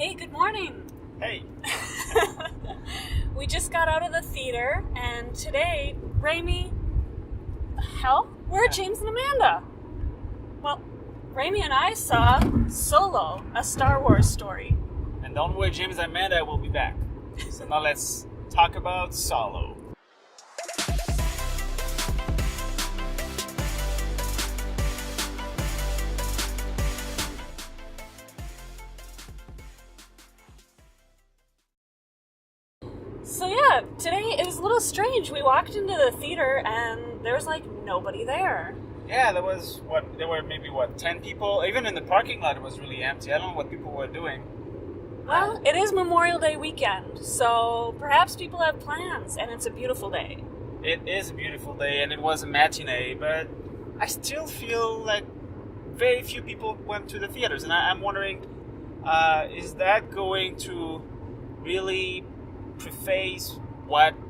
Hey, good morning. Hey. We just got out of the theater, and today, Raimi... The hell? Where are James and Amanda? Well, Raimi and I saw Solo, a Star Wars story. And don't worry, James and Amanda will be back. So now let's talk about Solo. So yeah, today it was a little strange. We walked into the theater and there was like nobody there. Yeah, there were maybe 10 people? Even in the parking lot it was really empty. I don't know what people were doing. Well, it is Memorial Day weekend, so perhaps people have plans, and it's a beautiful day. It is a beautiful day, and it was a matinee, but I still feel like very few people went to the theaters, and I'm wondering, is that going to really preface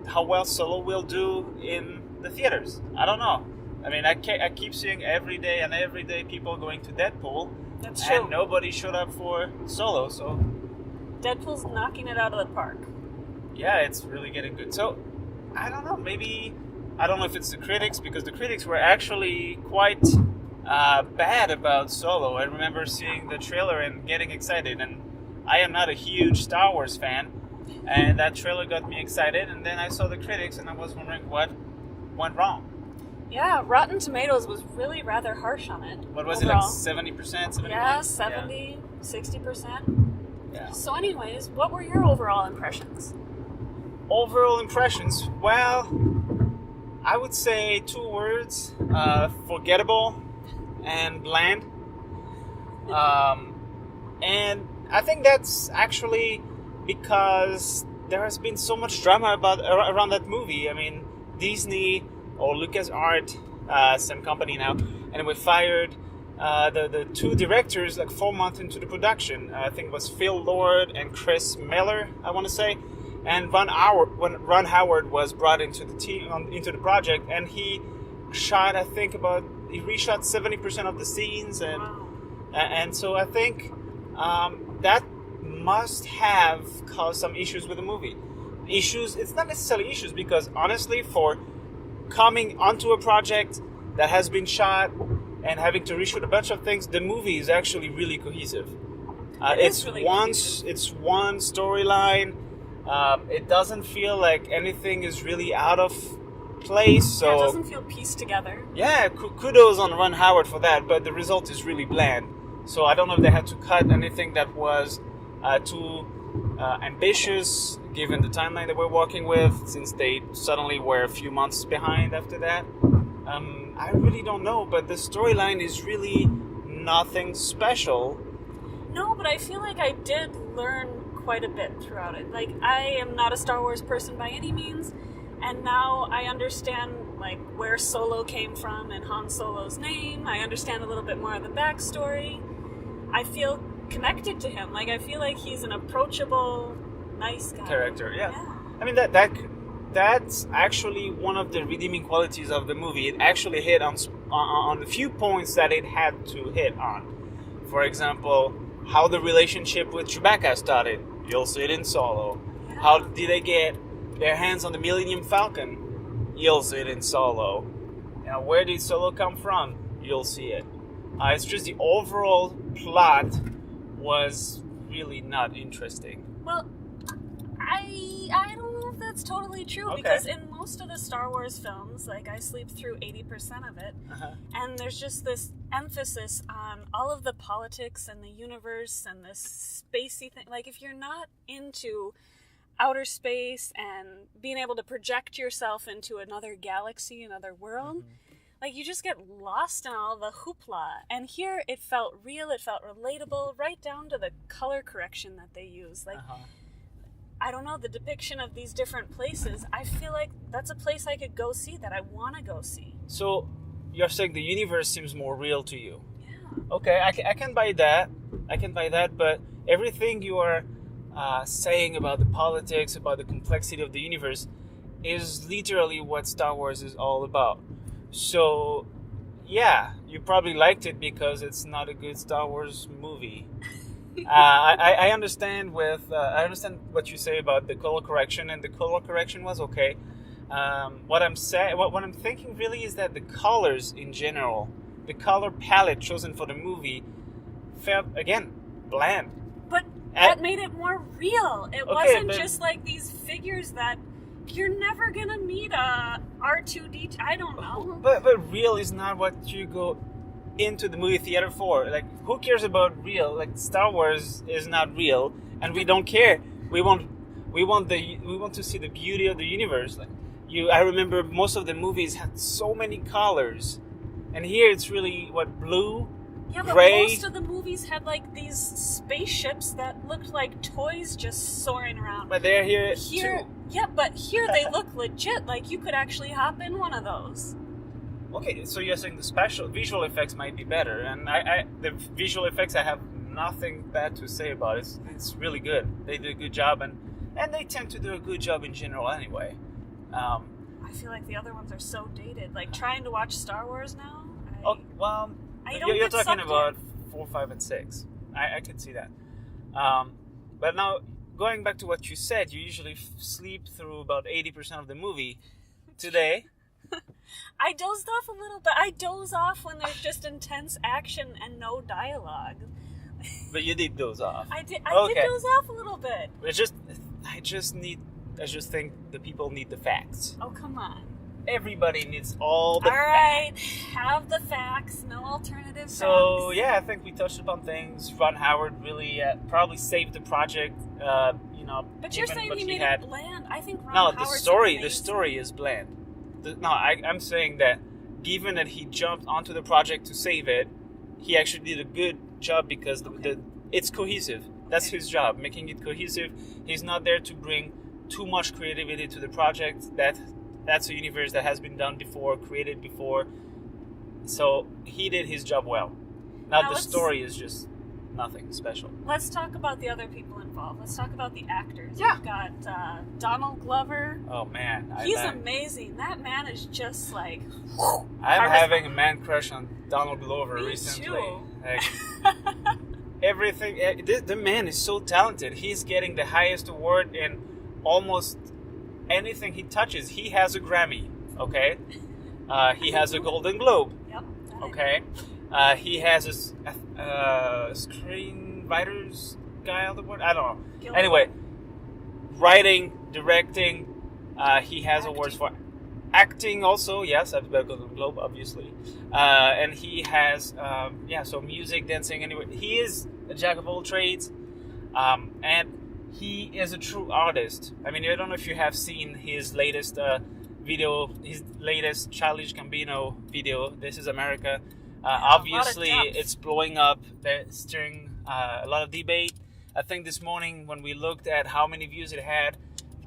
how well Solo will do in the theaters? I don't know. I mean, I keep seeing every day people going to Deadpool. That's true. And nobody showed up for Solo, so... Deadpool's knocking it out of the park. Yeah, it's really getting good. So, I don't know, maybe... I don't know if it's the critics, because the critics were actually quite bad about Solo. I remember seeing the trailer and getting excited, and I am not a huge Star Wars fan, and that trailer got me excited, and then I saw the critics, and I was wondering what went wrong. Yeah, Rotten Tomatoes was really rather harsh on it. What was overall. it, like 70%? 71%? Yeah, 70, 60%. Yeah. So anyways, what were your overall impressions? Overall impressions? Well, I would say 2 words. Forgettable and bland. And I think that's actually because there has been so much drama around that movie. I mean, Disney or LucasArts, same company now, and we fired the 2 directors like 4 months into the production. I think it was Phil Lord and Chris Miller, I want to say. And Ron Howard was brought into the team, into the project, and he reshot 70% of the scenes, and so I think that must have caused some issues with the movie. It's not necessarily issues, because honestly, for coming onto a project that has been shot and having to reshoot a bunch of things, the movie is actually really cohesive. It's one storyline. It doesn't feel like anything is really out of place. So yeah, it doesn't feel pieced together. Yeah, kudos on Ron Howard for that, but the result is really bland. So I don't know if they had to cut anything that was too ambitious, given the timeline that we're working with, since they suddenly were a few months behind after that. I really don't know, but the storyline is really nothing special. No, but I feel like I did learn quite a bit throughout it. Like, I am not a Star Wars person by any means, and now I understand like where Solo came from and Han Solo's name. I understand a little bit more of the backstory. I feel connected to him. Like, I feel like he's an approachable, nice guy. Character, yeah. I mean, that's actually one of the redeeming qualities of the movie. It actually hit on the few points that it had to hit on. For example, how the relationship with Chewbacca started. You'll see it in Solo. Yeah. How did they get their hands on the Millennium Falcon? You'll see it in Solo. Now, where did Solo come from? You'll see it. It's just the overall plot was really not interesting. Well, I don't know if that's totally true, because in most of the Star Wars films, like, I sleep through 80% of it, and there's just this emphasis on all of the politics and the universe and this spacey thing. Like, if you're not into outer space and being able to project yourself into another galaxy, another world, like, you just get lost in all the hoopla. And here it felt real, it felt relatable, right down to the color correction that they use. Like, I don't know, the depiction of these different places, I feel like that's a place I could go see, that I want to go see. So, you're saying the universe seems more real to you? Yeah. Okay, I can buy that. But everything you are saying about the politics, about the complexity of the universe, is literally what Star Wars is all about. So, yeah, you probably liked it because it's not a good Star Wars movie. I understand I understand what you say about the color correction, and the color correction was okay. What I'm thinking really is that the colors in general, the color palette chosen for the movie, felt again bland. But that made it more real. It wasn't just like these figures that you're never gonna meet a R2D2. I don't know. But real is not what you go into the movie theater for. Like, who cares about real? Like, Star Wars is not real, and we don't care. We want to see the beauty of the universe. Like, I remember most of the movies had so many colors, and here it's really blue. Yeah, but gray. Most of the movies had like these spaceships that looked like toys just soaring around. But they're here too. Yeah, but here they look legit. Like you could actually hop in one of those. Okay, so you're saying the visual effects might be better, and the visual effects I have nothing bad to say about. It's really good. They did a good job, and they tend to do a good job in general anyway. I feel like the other ones are so dated. Like trying to watch Star Wars now. You're talking about 4, 5, and 6. I can see that. But now, going back to what you said, you usually sleep through about 80% of the movie. Today, I dozed off a little bit. I doze off when there's just intense action and no dialogue. But you did doze off. I did doze off a little bit. I just think the people need the facts. Oh, come on. Everybody needs all the facts. All right, have the facts, no alternative So, facts. yeah, I think we touched upon things. Ron Howard really probably saved the project, But you're saying he made it bland. I think Ron No, Howard's the story is bland. I'm saying that given that he jumped onto the project to save it, he actually did a good job because it's cohesive. That's his job, making it cohesive. He's not there to bring too much creativity to the project. That's a universe that has been done before, created before. So he did his job well. Now the story is just nothing special. Let's talk about the other people involved. Let's talk about the actors. Yeah. We've got Donald Glover. Oh, man. He's amazing. That man is just like... I'm having a man crush on Donald Glover Me recently. too. Like, everything... The man is so talented. He's getting the highest award in almost anything he touches. He has a Grammy, okay? He has a Golden Globe, yep, okay? He has a screenwriters guy on the board. I don't know. Gilbert. Anyway, writing, directing. He has awards for acting also. Yes, I've got a Golden Globe, obviously. And he has, so music, dancing. Anyway, he is a jack of all trades, and he is a true artist. I mean, I don't know if you have seen his latest video, his latest Childish Gambino video, This Is America. Obviously, it's blowing up. They're stirring a lot of debate. I think this morning when we looked at how many views it had,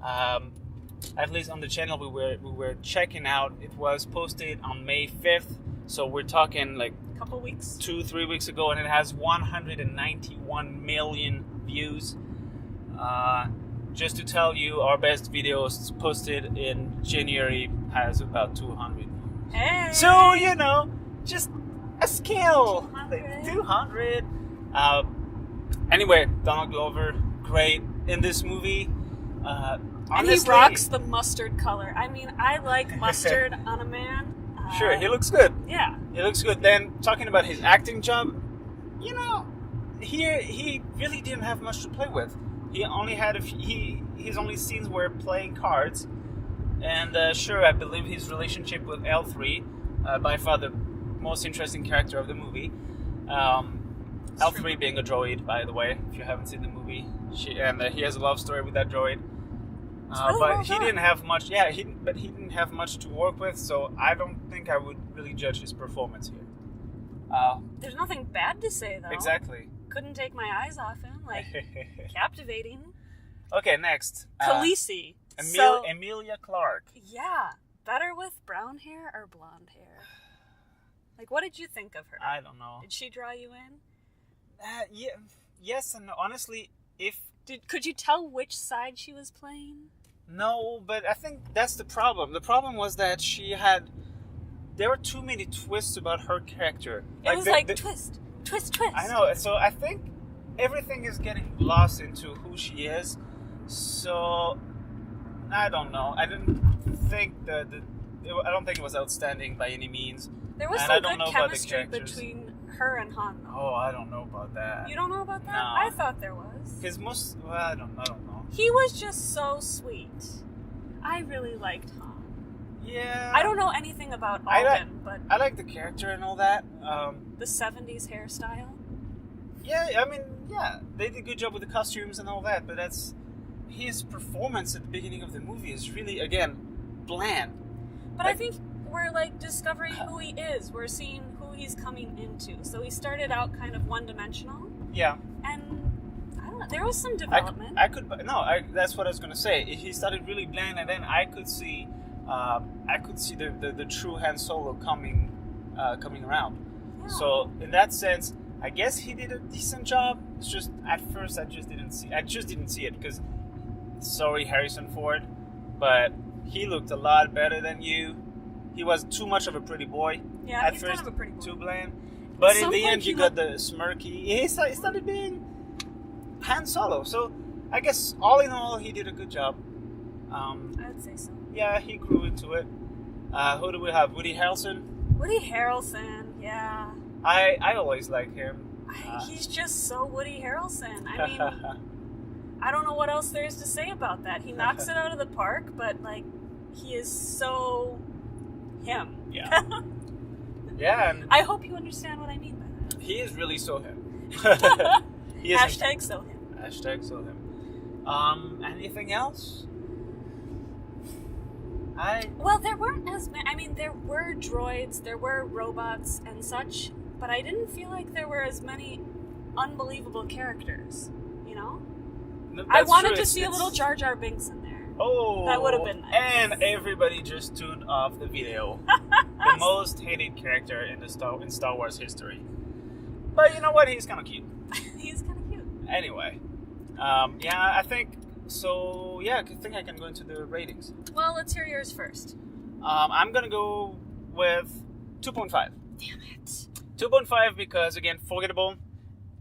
at least on the channel we were checking out, it was posted on May 5th. So we're talking like a couple weeks, 2-3 weeks ago, and it has 191 million views. Just to tell you, our best videos posted in January has about 200. Hey. So, just a scale. 200. Anyway, Donald Glover, great in this movie. And he rocks the mustard color. I mean, I like mustard on a man. Sure, he looks good. Yeah. He looks good. Then, talking about his acting job, here he really didn't have much to play with. He only had his only scenes were playing cards, and sure, I believe his relationship with L3, by far the most interesting character of the movie. L3 being a droid, by the way, if you haven't seen the movie, he has a love story with that droid. But he didn't have much. Yeah, he didn't have much to work with, so I don't think I would really judge his performance here. There's nothing bad to say, though. Exactly. Couldn't take my eyes off him. Like, captivating. Okay, next. Khaleesi. Emilia Clarke. Yeah. Better with brown hair or blonde hair? Like, what did you think of her? I don't know. Did she draw you in? Yes and no. Honestly, could you tell which side she was playing? No, but I think that's the problem. The problem was that there were too many twists about her character. It was like twist. I know. So I think everything is getting lost into who she is. So I don't know. I don't think it was outstanding by any means. There was some good chemistry between her and Han. Oh, I don't know about that. You don't know about that? No. I thought there was. I don't know. He was just so sweet. I really liked Han. Yeah. I don't know anything about Alden, but I like the character and all that. The 70s hairstyle. Yeah, I mean, they did a good job with the costumes and all that, but his performance at the beginning of the movie is really, again, bland. But I think we're discovering who he is. We're seeing who he's coming into. So he started out kind of one-dimensional. Yeah. And I don't know. There was some development. That's what I was gonna say. He started really bland, and then I could see the true Han Solo coming around. Yeah. So in that sense, I guess he did a decent job. It's just at first I just didn't see it because, sorry Harrison Ford, but he looked a lot better than you. He was too much of a pretty boy. Yeah, at he's first, kind of a pretty boy. Too bland. But in the end, you got the smirky. He started being Han Solo. So I guess all in all, he did a good job. I'd say so. Yeah, he grew into it. Who do we have? Woody Harrelson? Woody Harrelson, yeah. I always like him. He's just so Woody Harrelson. I mean, I don't know what else there is to say about that. He knocks it out of the park, but he is so him. Yeah. Yeah. And I hope you understand what I mean by that. He is really so him. Hashtag so him. Hashtag so him. Anything else? Well, there weren't as many. I mean, there were droids, there were robots and such, but I didn't feel like there were as many unbelievable characters, you know? I wanted to see a little Jar Jar Binks in there. Oh, that would have been nice. And everybody just tuned off the video. The most hated character in Star Wars history. But you know what? He's kind of cute. He's kind of cute. Anyway, I think so. Yeah, I think I can go into the ratings. Well, let's hear yours first. I'm gonna go with 2.5. Damn it. 2.5 because again, forgettable.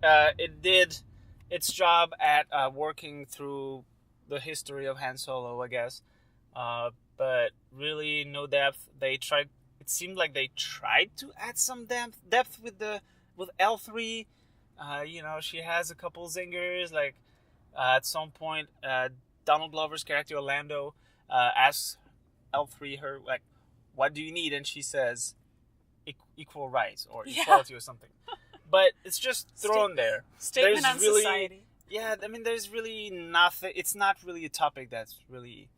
It did its job at working through the history of Han Solo, I guess. But really no depth. It seemed like they tried to add some depth with L3. She has a couple zingers. At some point, Donald Glover's character Orlando asks L3 her what do you need, and she says equal rights or equality or something. But it's just thrown there. Statement on society. Yeah, I mean, there's really nothing. It's not really a topic that's really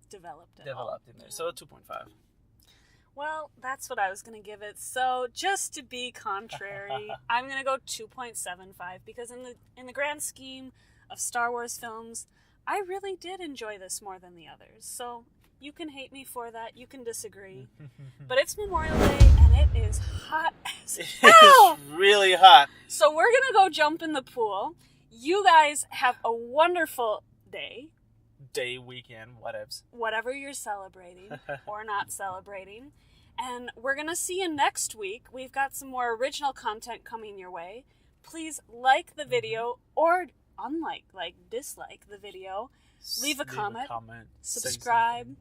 developed in there. So 2.5. Well, that's what I was going to give it. So just to be contrary, I'm going to go 2.75 because in the grand scheme of Star Wars films, I really did enjoy this more than the others. So you can hate me for that. You can disagree. But it's Memorial Day and it is hot as hell. It's really hot. So we're going to go jump in the pool. You guys have a wonderful day. Weekend, whatevs. Whatever you're celebrating or not celebrating. And we're going to see you next week. We've got some more original content coming your way. Please like the video or dislike the video. Leave a comment. Subscribe.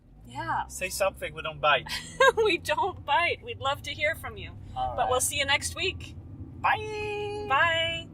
Say something. We don't bite. We don't bite. We'd love to hear from you. All right. But we'll see you next week. Bye. Bye.